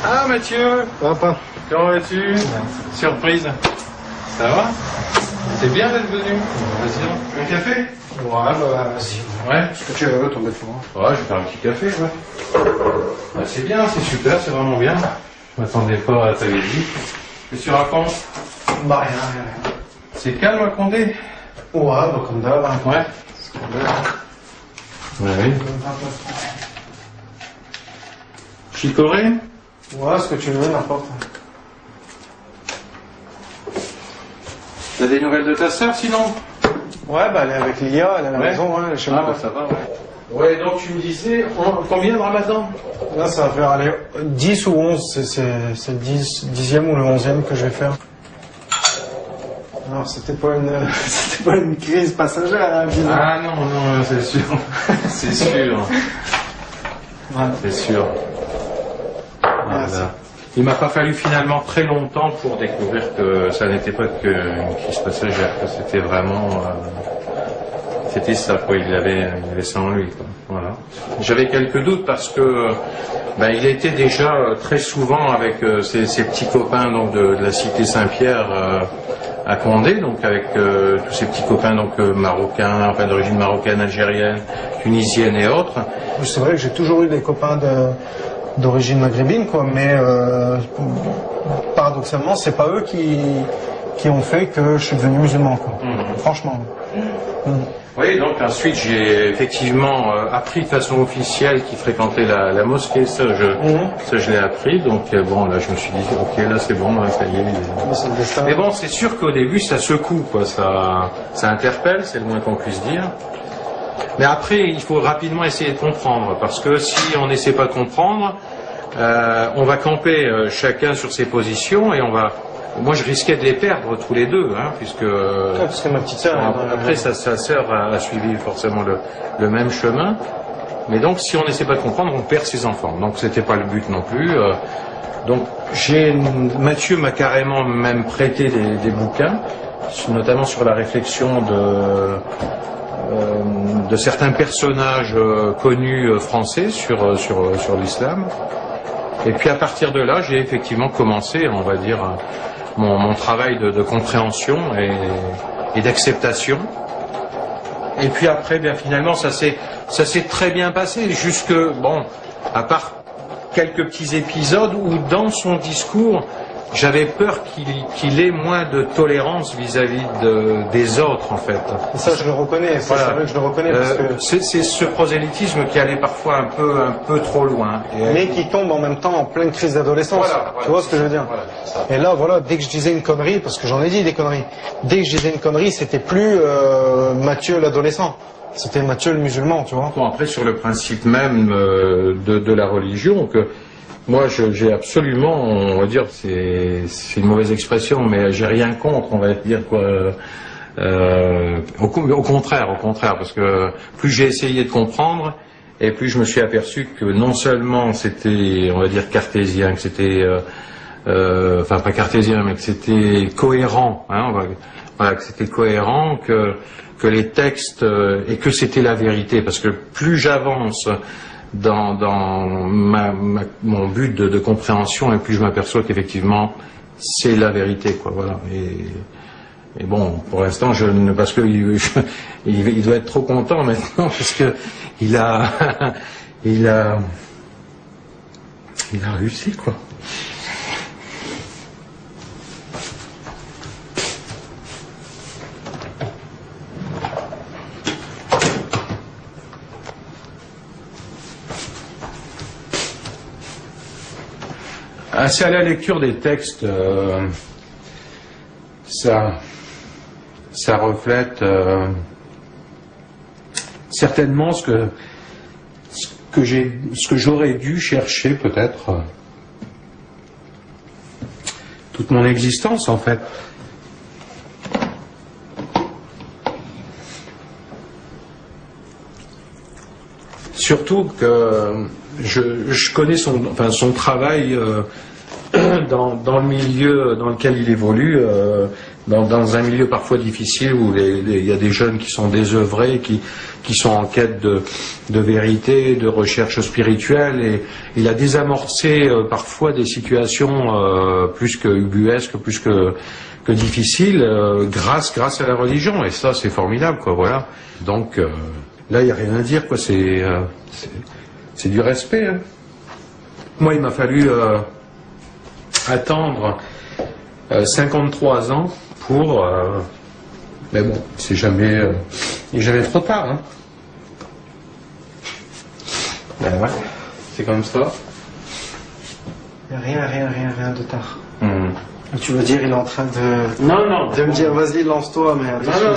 Ah Mathieu, Papa. comment vas-tu? Surprise. Ça va? C'est bien d'être venu. Vas-y, un café? Ouais, bah vas-y. Ouais. Ce que tu veux, ton bête. Ouais, je vais faire un petit café, ouais. Ouais, c'est bien, c'est super, c'est vraiment bien. Je m'attendais pas à ta visite. Qu'est-ce que tu racontes? Bah rien. C'est calme à Condé? Ouais, bah comme d'hab. Ouais. Oui. Chicorée? Ouais, ce que tu veux, n'importe. T'as des nouvelles de ta sœur sinon? Ouais, bah elle est avec Lia, elle est à la maison, ouais, elle est chez moi. Bah ça va, ouais. Ouais, donc tu me disais, combien de Ramadan? Là, ça va faire aller 10 ou 11, c'est le 10e ou le 11e que je vais faire. Alors, c'était pas une crise passagère, hein, disons. Ah non, c'est sûr. C'est sûr. Ouais. C'est sûr. Voilà. Il m'a pas fallu finalement très longtemps pour découvrir que ça n'était pas qu'une crise passagère, que c'était vraiment... c'était ça, quoi. Il avait ça en lui, quoi. Voilà. J'avais quelques doutes parce que il était déjà très souvent avec ses petits copains donc, de la cité Saint-Pierre à Condé, donc avec tous ces petits copains donc marocains, enfin d'origine marocaine, algérienne, tunisienne et autres. C'est vrai que j'ai toujours eu des copains d'origine maghrébine, quoi, mais paradoxalement, c'est pas eux qui ont fait que je suis devenu musulman, quoi. Franchement. Oui, donc ensuite j'ai effectivement appris de façon officielle qu'il fréquentait la mosquée, ça je l'ai appris, donc bon là je me suis dit ok là c'est bon, là, ça y est. Mais bon c'est sûr qu'au début ça secoue, quoi, ça interpelle, c'est le moins qu'on puisse dire. Mais après il faut rapidement essayer de comprendre, parce que si on n'essaie pas de comprendre, on va camper chacun sur ses positions et on va... Moi, je risquais de les perdre tous les deux, hein, puisque... parce que ma petite sœur... Après, sa sœur a suivi forcément le même chemin. Mais donc, si on n'essaie pas de comprendre, on perd ses enfants. Donc, c'était pas le but non plus. Donc, Mathieu m'a carrément même prêté des bouquins, notamment sur la réflexion de certains personnages connus français sur l'islam. Et puis, à partir de là, j'ai effectivement commencé, on va dire... Mon travail de compréhension et d'acceptation. Et puis après, bien finalement, ça s'est très bien passé, jusque, bon, à part quelques petits épisodes où dans son discours, j'avais peur qu'il ait moins de tolérance vis-à-vis des autres, en fait. Et ça, je le reconnais, c'est vrai que je le reconnais. Parce que... c'est ce prosélytisme qui allait parfois un peu trop loin. Mais qui tombe en même temps en pleine crise d'adolescence. Voilà, tu vois ce que je veux dire? Voilà, et là, voilà, dès que je disais une connerie, parce que j'en ai dit des conneries, dès que je disais une connerie, c'était plus Mathieu l'adolescent. C'était Mathieu le musulman, tu vois. Bon, après, sur le principe même de la religion, que moi, j'ai absolument, on va dire, c'est une mauvaise expression, mais j'ai rien contre, on va dire, quoi. Au contraire, parce que plus j'ai essayé de comprendre, et plus je me suis aperçu que non seulement c'était, on va dire, cartésien, que c'était, enfin pas cartésien, mais que c'était cohérent, hein, voilà, que c'était cohérent, que les textes, et que c'était la vérité, parce que plus j'avance dans mon but de compréhension, et puis je m'aperçois qu'effectivement c'est la vérité, quoi, voilà. Et bon, pour l'instant, parce que il doit être trop content maintenant, parce que il a réussi, quoi. C'est à la lecture des textes, ça reflète certainement ce que j'aurais dû chercher peut-être toute mon existence, en fait. Surtout que je connais son travail dans le milieu dans lequel il évolue, dans un milieu parfois difficile où il y a des jeunes qui sont désœuvrés, qui sont en quête de vérité, de recherche spirituelle, et il a désamorcé parfois des situations plus que ubuesques, plus que difficiles, grâce à la religion, et ça c'est formidable, quoi, voilà. Donc là il n'y a rien à dire, quoi, c'est du respect, hein. Moi il m'a fallu attendre 53 ans pour... mais bon, il n'est jamais trop tard, hein. Ben ouais, c'est comme ça. Il n'y a rien de tard. Tu veux dire, il est en train de... Non. De me dire, vas-y, lance-toi, mais...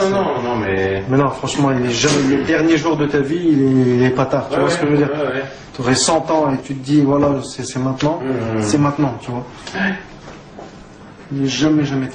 Non, mais... Mais non, franchement, il est jamais... Les derniers jours de ta vie, il est pas tard, tu vois ce que je veux dire? Tu aurais 100 ans et tu te dis, voilà, c'est maintenant, c'est maintenant, tu vois. Il n'est jamais tard.